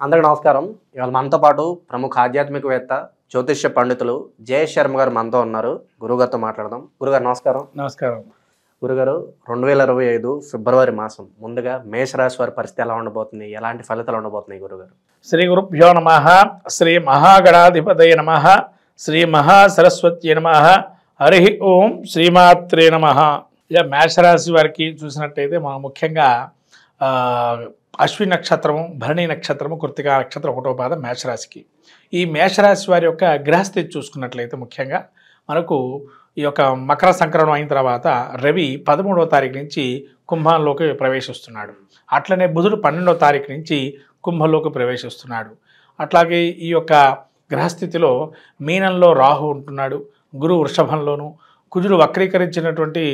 అందరికీ నమస్కారం. ఇవాళ మనతో పాటు ప్రముఖ ఆధ్యాత్మికవేత్త జ్యోతిష్య పండితులు జయేష్ శర్మ గారు మనతో ఉన్నారు. గురుగారితో మాట్లాడదాం. గురుగారు నమస్కారం. నమస్కారం. గురుగారు, 2025 ఫిబ్రవరి మాసం ముందుగా మేషరాశి వారి పరిస్థితి ఎలా ఉండబోతుంది, ఎలాంటి ఫలితాలు ఉండబోతున్నాయి గురుగారు? శ్రీ గురుభ్యో నమః. శ్రీ మహాగణాధిపతయ నమః. శ్రీ మహాసరస్వత్యై నమః. హరి ఓం శ్రీమాత్రే నమః. ఇక మేషరాశి వారికి చూసినట్టయితే మనం ముఖ్యంగా అశ్విని నక్షత్రము, భరణి నక్షత్రము, కృత్తికా నక్షత్రం ఒకటో పాదం మేషరాశికి. ఈ మేషరాశి వారి యొక్క గ్రహస్థితి చూసుకున్నట్లయితే ముఖ్యంగా మనకు ఈ యొక్క మకర సంక్రమణం అయిన తర్వాత రవి 13వ తారీఖు నుంచి కుంభంలోకి ప్రవేశిస్తున్నాడు. అట్లనే బుధుడు 12వ తారీఖు నుంచి కుంభంలోకి ప్రవేశిస్తున్నాడు. అట్లాగే ఈ యొక్క గ్రహస్థితిలో మీనంలో రాహు ఉంటున్నాడు, గురువు వృషభంలోను, కుజుడు వక్రీకరించినటువంటి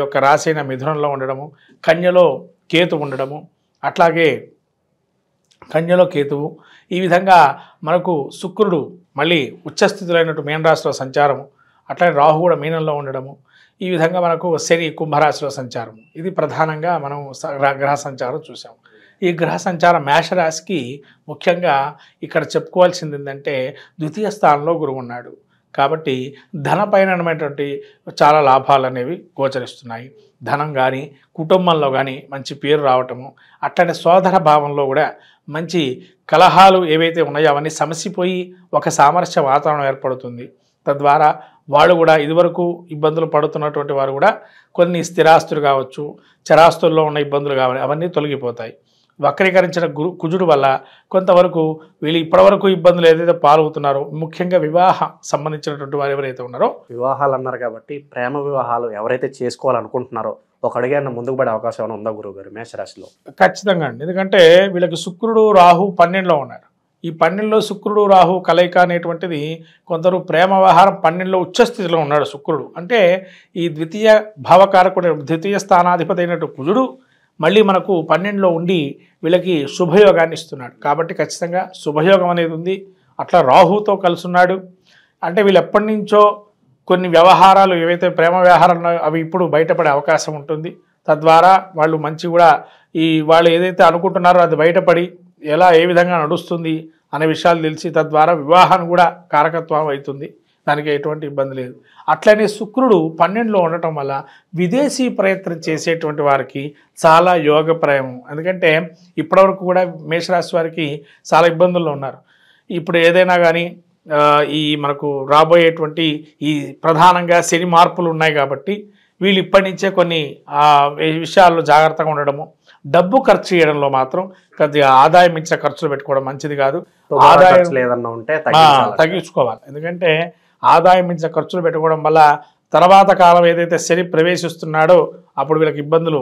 యొక్క రాశి అయిన మిథునంలో ఉండడము, కన్యలో కేతు ఉండడము, అట్లాగే కన్యలో కేతువు. ఈ విధంగా మనకు శుక్రుడు మళ్ళీ ఉచ్చస్థితిలో అయినట్టు మీనరాశిలో సంచారము, అట్లాగే రాహు కూడా మీనంలో ఉండడము. ఈ విధంగా మనకు శని కుంభరాశిలో సంచారం. ఇది ప్రధానంగా మనం గ్రహ సంచారం చూసాం. ఈ గ్రహ సంచారం మేషరాశికి ముఖ్యంగా ఇక్కడ చెప్పుకోవాల్సింది ఏంటంటే ద్వితీయ స్థానంలో గురువు ఉన్నాడు కాబట్టి ధనపైనటువంటి చాలా లాభాలు అనేవి గోచరిస్తున్నాయి. ధనం కానీ కుటుంబంలో కానీ మంచి పేరు రావటము, అట్లనే సోదర భావంలో కూడా మంచి కలహాలు ఏవైతే ఉన్నాయో అవన్నీ సమసిపోయి ఒక సామరస్య వాతావరణం ఏర్పడుతుంది. తద్వారా వాళ్ళు కూడా ఇదివరకు ఇబ్బందులు పడుతున్నటువంటి వారు కూడా కొన్ని స్థిరాస్తులు కావచ్చు, చరాస్తుల్లో ఉన్న ఇబ్బందులు కావాలి, అవన్నీ తొలగిపోతాయి. వక్రీకరించిన కుజుడు వల్ల కొంతవరకు వీళ్ళు ఇప్పటివరకు ఇబ్బందులు ఏదైతే పాల్గొతున్నారో, ముఖ్యంగా వివాహ సంబంధించినటువంటి వారు ఎవరైతే ఉన్నారో, వివాహాలు అన్నారు కాబట్టి ప్రేమ వివాహాలు ఎవరైతే చేసుకోవాలనుకుంటున్నారో ఒక అడుగైనా ముందుకు పడే అవకాశం ఏమైనా ఉందా గురువుగారు మేషరాశిలో? ఖచ్చితంగా అండి. ఎందుకంటే వీళ్ళకి శుక్రుడు రాహు 12లో ఉన్నారు. ఈ 12లో శుక్రుడు రాహు కలయిక అనేటువంటిది కొందరు ప్రేమ వ్యవహారం 12లో ఉచ్చస్థితిలో ఉన్నాడు శుక్రుడు. అంటే ఈ ద్వితీయ భావకారకుడు, ద్వితీయ స్థానాధిపతి అయినట్టు కుజుడు మళ్ళీ మనకు 12లో ఉండి వీళ్ళకి శుభయోగాన్ని ఇస్తున్నాడు. కాబట్టి ఖచ్చితంగా శుభయోగం అనేది ఉంది. అట్లా రాహుతో కలుసున్నాడు అంటే వీళ్ళు ఎప్పటి నుంచో కొన్ని వ్యవహారాలు ఏవైతే ప్రేమ వ్యవహారాలు ఉన్నాయో అవి ఇప్పుడు బయటపడే అవకాశం ఉంటుంది. తద్వారా వాళ్ళు మంచి కూడా వాళ్ళు ఏదైతే అనుకుంటున్నారో అది బయటపడి ఏ విధంగా నడుస్తుంది అనే విషయాలు తెలిసి తద్వారా వివాహాన్ని కూడా కారకత్వం అవుతుంది. దానికి ఎటువంటి ఇబ్బంది లేదు. అట్లనే శుక్రుడు 12లో ఉండటం వల్ల విదేశీ ప్రయత్నం చేసేటువంటి వారికి చాలా యోగప్రయం. ఎందుకంటే ఇప్పటివరకు కూడా మేషరాశి వారికి చాలా ఇబ్బందుల్లో ఉన్నారు. ఇప్పుడు ఏదైనా కానీ ఈ మనకు రాబోయేటువంటి ఈ ప్రధానంగా శని మార్పులు ఉన్నాయి కాబట్టి వీళ్ళు ఇప్పటి నుంచే కొన్ని విషయాల్లో జాగ్రత్తగా ఉండడము, డబ్బు ఖర్చు చేయడంలో మాత్రం కొద్దిగా ఆదాయం ఇచ్చిన ఖర్చులు పెట్టుకోవడం మంచిది కాదు. ఆదాయం లేదన్నా ఉంటే తగ్గించుకోవాలి. ఎందుకంటే ఆదాయం మించిన ఖర్చులు పెట్టుకోవడం వల్ల తర్వాత కాలం ఏదైతే శని ప్రవేశిస్తున్నాడో అప్పుడు వీళ్ళకి ఇబ్బందులు,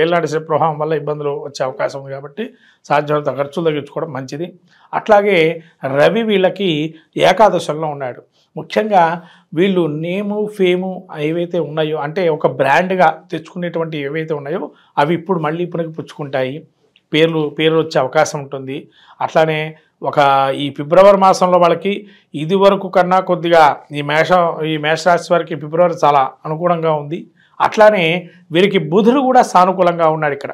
ఏళ్ళనాటి శని ప్రభావం వల్ల ఇబ్బందులు వచ్చే అవకాశం ఉంది. కాబట్టి సాధ్యమైనంత ఖర్చులు తగ్గించుకోవడం మంచిది. అట్లాగే రవి వీళ్ళకి ఏకాదశంలో ఉన్నాడు. ముఖ్యంగా వీళ్ళు నేము ఫేము ఏవైతే ఉన్నాయో అంటే ఒక బ్రాండ్గా తెచ్చుకునేటువంటి ఏవైతే ఉన్నాయో అవి ఇప్పుడు మళ్ళీ ఇప్పటికి పుచ్చుకుంటాయి. పేర్లు వచ్చే అవకాశం ఉంటుంది. అట్లానే ఈ ఫిబ్రవరి మాసంలో వాళ్ళకి ఇది వరకు కన్నా కొద్దిగా ఈ మేషరాశి వారికి ఫిబ్రవరి చాలా అనుకూలంగా ఉంది. అట్లానే వీరికి బుధుడు కూడా సానుకూలంగా ఉన్నాడు. ఇక్కడ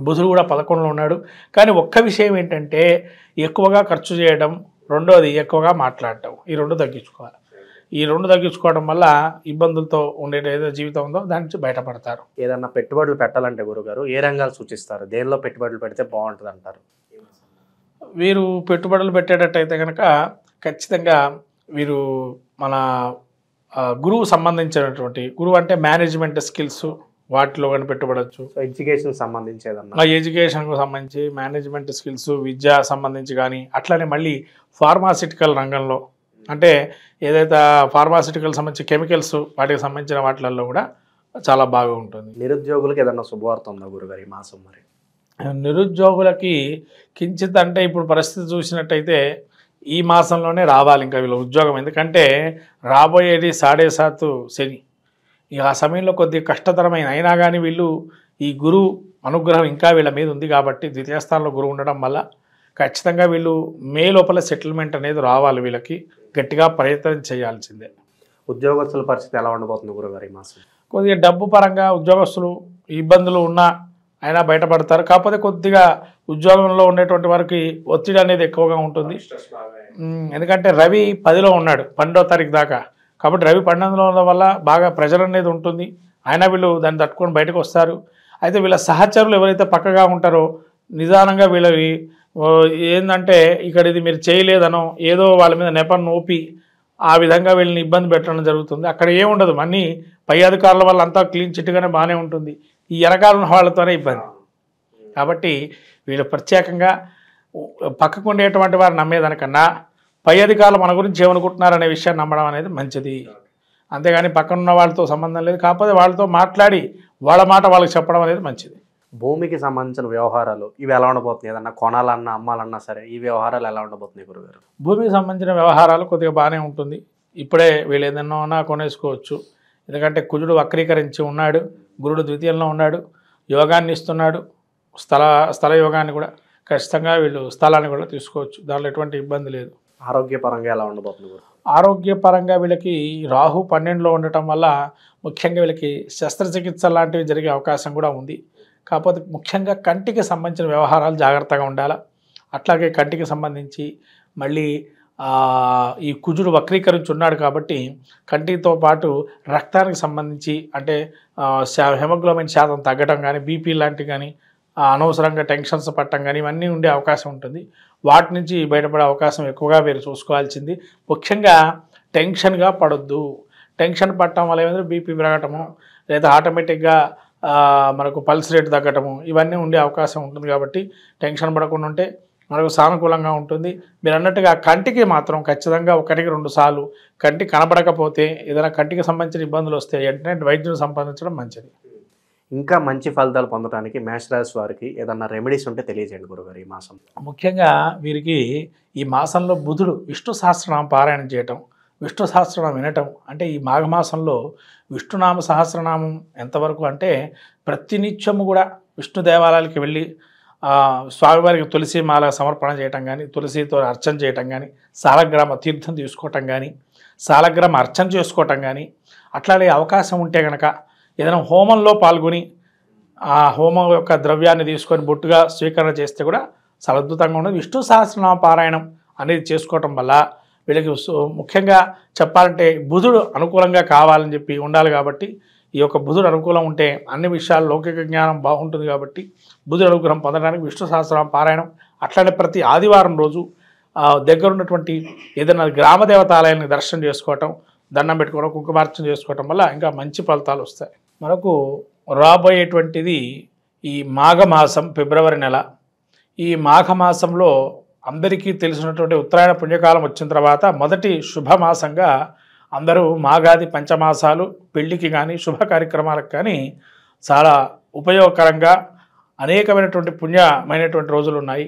బుధుడు కూడా 11లో ఉన్నాడు. కానీ ఒక్క విషయం ఏంటంటే ఎక్కువగా ఖర్చు చేయడం, రెండోది ఎక్కువగా మాట్లాడటం, ఈ రెండు తగ్గించుకోవాలి. ఈ రెండు తగ్గించుకోవడం వల్ల ఇబ్బందులతో ఉండే ఏదో జీవితం ఉందో దాని నుంచి బయటపడతారు. ఏదన్నా పెట్టుబడులు పెట్టాలంటే గురుగారు ఏ రంగాలు సూచిస్తారు? దేనిలో పెట్టుబడులు పెడితే బాగుంటుంది అంటారు? వీరు పెట్టుబడులు పెట్టేటట్టయితే కనుక ఖచ్చితంగా వీరు మన గురువు సంబంధించినటువంటి, గురువు అంటే మేనేజ్మెంట్ స్కిల్స్ వాటిలో కానీ పెట్టుబడవచ్చు. ఎడ్యుకేషన్ సంబంధించి ఏదన్నా ఎడ్యుకేషన్కు సంబంధించి మేనేజ్మెంట్ స్కిల్స్, విద్య సంబంధించి కానీ, అట్లనే మళ్ళీ ఫార్మాసిటికల్ రంగంలో అంటే ఏదైతే ఫార్మాసిటికల్ సంబంధించి కెమికల్స్ వాటికి సంబంధించిన వాటిలలో కూడా చాలా బాగా ఉంటుంది. నిరుద్యోగులకు ఏదన్నా శుభవార్త ఉందా గురుగారు ఈ మాసం? మరి నిరుద్యోగులకి కించిత్ అంటే ఇప్పుడు పరిస్థితి చూసినట్టయితే ఈ మాసంలోనే రావాలి ఇంకా వీళ్ళ ఉద్యోగం. ఎందుకంటే రాబోయేది 7.5 శని. ఇక ఆ సమయంలో కొద్దిగా కష్టతరమైన అయినా కానీ వీళ్ళు ఈ గురువు అనుగ్రహం ఇంకా వీళ్ళ మీద ఉంది కాబట్టి ద్వితీయ స్థానంలో గురువు ఉండడం వల్ల ఖచ్చితంగా వీళ్ళు మే లోపల సెటిల్మెంట్ అనేది రావాలి. వీళ్ళకి గట్టిగా ప్రయత్నం చేయాల్సిందే. ఉద్యోగస్తుల పరిస్థితి ఎలా ఉండబోతుంది గురుగారు ఈ మాసం? కొద్దిగా డబ్బు పరంగా ఉద్యోగస్తులు ఇబ్బందులు ఉన్నా అయినా బయటపడతారు. కాకపోతే కొద్దిగా ఉద్యోగంలో ఉండేటువంటి వారికి ఒత్తిడి అనేది ఎక్కువగా ఉంటుంది. ఎందుకంటే రవి 10లో ఉన్నాడు 12వ తారీఖు దాకా. కాబట్టి రవి 12లో ఉండడం వల్ల బాగా ప్రెజర్ అనేది ఉంటుంది. అయినా వీళ్ళు దాన్ని తట్టుకొని బయటకు వస్తారు. అయితే వీళ్ళ సహచరులు ఎవరైతే పక్కగా ఉంటారో నిదానంగా వీళ్ళవి ఏంటంటే ఇక్కడ ఇది మీరు చేయలేదనో ఏదో వాళ్ళ మీద నెపం నోపి ఆ విధంగా వీళ్ళని ఇబ్బంది పెట్టడం జరుగుతుంది. అక్కడ ఏముండదు, అన్నీ పై అధికారుల వల్ల అంతా క్లీన్ చిట్టుగానే బాగానే ఉంటుంది. ఈ వెనకాల వాళ్ళతోనే ఇబ్బంది. కాబట్టి వీళ్ళు ప్రత్యేకంగా పక్కకు ఉండేటువంటి వారు నమ్మేదానికన్నా పై అధికారులు మన గురించి ఏమనుకుంటున్నారనే విషయాన్ని నమ్మడం అనేది మంచిది. అంతేగాని పక్కనున్న వాళ్ళతో సంబంధం లేదు. కాకపోతే వాళ్ళతో మాట్లాడి వాళ్ళ మాట వాళ్ళకి చెప్పడం అనేది మంచిది. భూమికి సంబంధించిన వ్యవహారాలు ఇవి ఎలా ఉండబోతున్నాయి? ఏదన్నా కొనాలన్నా అమ్మాలన్నా సరే ఈ వ్యవహారాలు ఎలా ఉండబోతున్నాయి గురుగారు? భూమికి సంబంధించిన వ్యవహారాలు కొద్దిగా బాగానే ఉంటుంది. ఇప్పుడే వీళ్ళు ఏదన్నా కొనేసుకోవచ్చు. ఎందుకంటే కుజుడు వక్రీకరించి ఉన్నాడు, గురుడు ద్వితీయంలో ఉన్నాడు, యోగాన్ని ఇస్తున్నాడు, స్థల యోగాన్ని కూడా. ఖచ్చితంగా వీళ్ళు స్థలాన్ని కూడా తీసుకోవచ్చు, దానిలో ఎటువంటి ఇబ్బంది లేదు. ఆరోగ్యపరంగా ఎలా ఉండబోతుంది? ఆరోగ్యపరంగా వీళ్ళకి రాహు 12లో ఉండటం వల్ల ముఖ్యంగా వీళ్ళకి శస్త్రచికిత్స లాంటివి జరిగే అవకాశం కూడా ఉంది. కాకపోతే ముఖ్యంగా కంటికి సంబంధించిన వ్యవహారాలు జాగ్రత్తగా ఉండాలి. అట్లాగే కంటికి సంబంధించి మళ్ళీ ఈ కుజుడు వక్రీకరించి ఉన్నాడు కాబట్టి కంటితో పాటు రక్తానికి సంబంధించి అంటే హెమోగ్లోబిన్ శాతం తగ్గడం కానీ, బీపీ లాంటివి కానీ, అనవసరంగా టెన్షన్స్ పట్టడం కానీ ఇవన్నీ ఉండే అవకాశం ఉంటుంది. వాటి నుంచి బయటపడే అవకాశం ఎక్కువగా మీరు చూసుకోవాల్సింది. ముఖ్యంగా టెన్షన్గా పడొద్దు. టెన్షన్ పట్టడం వల్ల ఏమైనా బీపీ పెరగటము లేదా ఆటోమేటిక్గా మనకు పల్స్ రేట్ తగ్గటము ఇవన్నీ ఉండే అవకాశం ఉంటుంది. కాబట్టి టెన్షన్ పడకుండా ఉంటే మనకు సానుకూలంగా ఉంటుంది. మీరు అన్నట్టుగా కంటికి మాత్రం ఖచ్చితంగా 1-2 సార్లు కంటి కనబడకపోతే ఏదైనా కంటికి సంబంధించిన ఇబ్బందులు వస్తే వెంటనే వైద్యుని సంపాదించడం మంచిది. ఇంకా మంచి ఫలితాలు పొందడానికి మేషరాశి వారికి ఏదన్నా రెమెడీస్ ఉంటే తెలియజేయండి గురుగారు ఈ మాసం. ముఖ్యంగా వీరికి ఈ మాసంలో బుధుడు విష్ణు సహస్రనామం పారాయణం చేయటం, విష్ణు సహస్రనామం వినటం. అంటే ఈ మాఘమాసంలో విష్ణునామ సహస్రనామం ఎంతవరకు అంటే ప్రతినిత్యము కూడా విష్ణు దేవాలయాలకి వెళ్ళి స్వామివారికి తులసి మాల సమర్పణ చేయటం కానీ, తులసితో అర్చన చేయటం కానీ, సాలగ్రామ తీర్థం తీసుకోవటం కానీ, సాలగ్రామ అర్చన చేసుకోవటం కానీ, అట్లాగే అవకాశం ఉంటే కనుక ఏదైనా హోమంలో పాల్గొని ఆ హోమం యొక్క ద్రవ్యాన్ని తీసుకొని బొట్టుగా స్వీకరణ చేస్తే కూడా చాలా అద్భుతంగా ఉండదు. విష్ణు సహస్రనామ పారాయణం అనేది చేసుకోవటం వల్ల వీళ్ళకి ముఖ్యంగా చెప్పాలంటే బుధుడు అనుకూలంగా కావాలని చెప్పి ఉండాలి. కాబట్టి ఈ యొక్క బుధుడు అనుకూలం ఉంటే అన్ని విషయాలు లౌకిక జ్ఞానం బాగుంటుంది. కాబట్టి బుధుడు అనుగ్రహం పొందడానికి విష్ణు సహస్రనామ పారాయణం, అట్లానే ప్రతి ఆదివారం రోజు దగ్గర ఉన్నటువంటి ఏదైనా గ్రామ దేవతాలయాన్ని దర్శనం చేసుకోవటం, దండం పెట్టుకోవడం, కుంకుమార్చన చేసుకోవటం వల్ల ఇంకా మంచి ఫలితాలు వస్తాయి. మనకు రాబోయేటువంటిది ఈ మాఘమాసం, ఫిబ్రవరి నెల. ఈ మాఘమాసంలో అందరికీ తెలిసినటువంటి ఉత్తరాయణ పుణ్యకాలం వచ్చిన తర్వాత మొదటి శుభమాసంగా అందరూ మాఘాది పంచమాసాలు పెళ్లికి కానీ శుభ కార్యక్రమాలకు కానీ చాలా ఉపయోగకరంగా అనేకమైనటువంటి పుణ్యమైనటువంటి రోజులు ఉన్నాయి.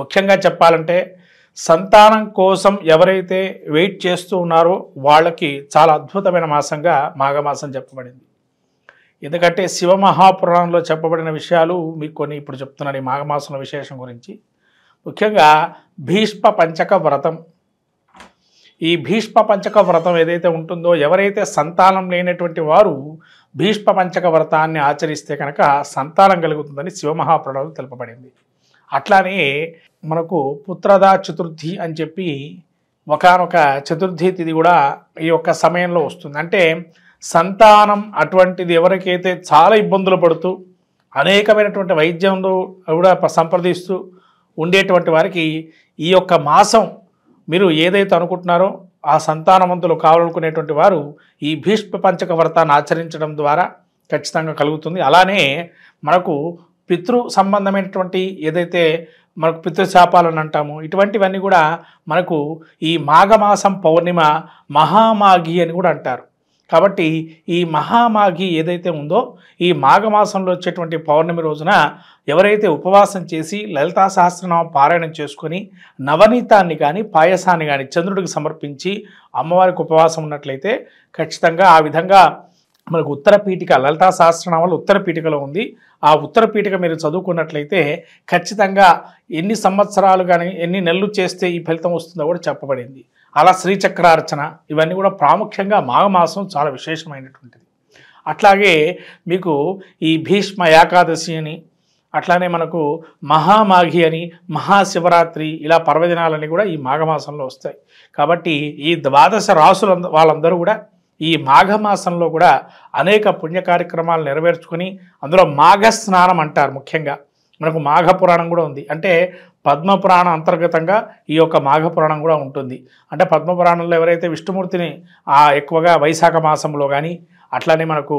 ముఖ్యంగా చెప్పాలంటే సంతానం కోసం ఎవరైతే వెయిట్ చేస్తూ ఉన్నారో వాళ్ళకి చాలా అద్భుతమైన మాసంగా మాఘమాసం చెప్పబడింది. ఎందుకంటే శివమహాపురాణంలో చెప్పబడిన విషయాలు మీకు కొన్ని ఇప్పుడు చెప్తున్నాను ఈ మాఘమాసంలో విశేషం గురించి. ముఖ్యంగా భీష్మ పంచక వ్రతం. ఈ భీష్మ పంచక వ్రతం ఏదైతే ఉంటుందో ఎవరైతే సంతానం లేనటువంటి వారు భీష్మ పంచక వ్రతాన్ని ఆచరిస్తే కనుక సంతానం కలుగుతుందని శివమహాపురాణంలో తెలుపబడింది. అట్లానే మనకు పుత్రదా చతుర్థి అని చెప్పి ఒకనొక చతుర్థి తిథి కూడా ఈ యొక్క సమయంలో వస్తుంది. అంటే సంతానం అటువంటిది ఎవరికైతే చాలా ఇబ్బందులు పడుతూ అనేకమైనటువంటి వైద్యంలో కూడా సంప్రదిస్తూ ఉండేటువంటి వారికి ఈ యొక్క మాసం మీరు ఏదైతే అనుకుంటున్నారో ఆ సంతానవంతులు కావాలనుకునేటువంటి వారు ఈ భీష్మ పంచక వ్రతాన్ని ఆచరించడం ద్వారా ఖచ్చితంగా కలుగుతుంది. అలానే మనకు పితృ సంబంధమైనటువంటి ఏదైతే మనకు పితృశాపాలను అంటాము ఇటువంటివన్నీ కూడా మనకు ఈ మాఘమాసం పౌర్ణిమ మహామాఘి అని కూడా అంటారు. కాబట్టి ఈ మహామాఘి ఏదైతే ఉందో ఈ మాఘమాసంలో వచ్చేటువంటి పౌర్ణమి రోజున ఎవరైతే ఉపవాసం చేసి లలితా సహస్రనామం పారాయణం చేసుకొని నవనీతాన్ని కానీ పాయసాన్ని కానీ చంద్రుడికి సమర్పించి అమ్మవారికి ఉపవాసం ఉన్నట్లయితే ఖచ్చితంగా ఆ విధంగా మనకు ఉత్తర పీఠిక లలితా సహస్రనామాలు ఉత్తర పీఠికలో ఉంది. ఆ ఉత్తర పీఠిక మీరు చదువుకున్నట్లయితే ఖచ్చితంగా ఎన్ని సంవత్సరాలు కానీ ఎన్ని నెలలు చేస్తే ఈ ఫలితం వస్తుందో కూడా చెప్పబడింది. అలా శ్రీచక్రార్చన ఇవన్నీ కూడా ప్రాముఖ్యంగా మాఘమాసం చాలా విశేషమైనటువంటిది. అట్లాగే మీకు ఈ భీష్మ ఏకాదశి అని అట్లానే మనకు మహామాఘి అని, మహాశివరాత్రి ఇలా పర్వదినాలని కూడా ఈ మాఘమాసంలో వస్తాయి. కాబట్టి ఈ 12 రాసుల వాళ్ళందరూ కూడా ఈ మాఘమాసంలో కూడా అనేక పుణ్య కార్యక్రమాలు నెరవేర్చుకొని, అందులో మాఘ స్నానం అంటారు. ముఖ్యంగా మనకు మాఘ పురాణం కూడా ఉంది. అంటే పద్మపురాణం అంతర్గతంగా ఈ యొక్క మాఘ పురాణం కూడా ఉంటుంది. అంటే పద్మపురాణంలో ఎవరైతే విష్ణుమూర్తిని ఎక్కువగా వైశాఖ మాసంలో కానీ, అట్లానే మనకు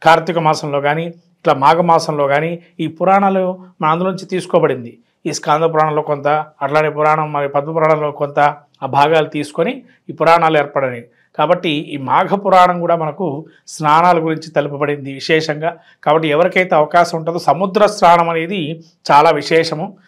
కార్తీక మాసంలో కానీ, ఇట్లా మాఘమాసంలో కానీ ఈ పురాణాలు మన అందులోంచి తీసుకోబడింది. ఈ స్కాంద పురాణంలో కొంత, అట్లానే పురాణం మరి పద్మపురాణంలో కొంత ఆ భాగాలు తీసుకొని ఈ పురాణాలు ఏర్పడినాయి. కాబట్టి ఈ మాఘ పురాణం కూడా మనకు స్నానాల గురించి తెలుపబడింది విశేషంగా. కాబట్టి ఎవరికైతే అవకాశం ఉంటుందో సముద్ర స్నానం అనేది చాలా విశేషము.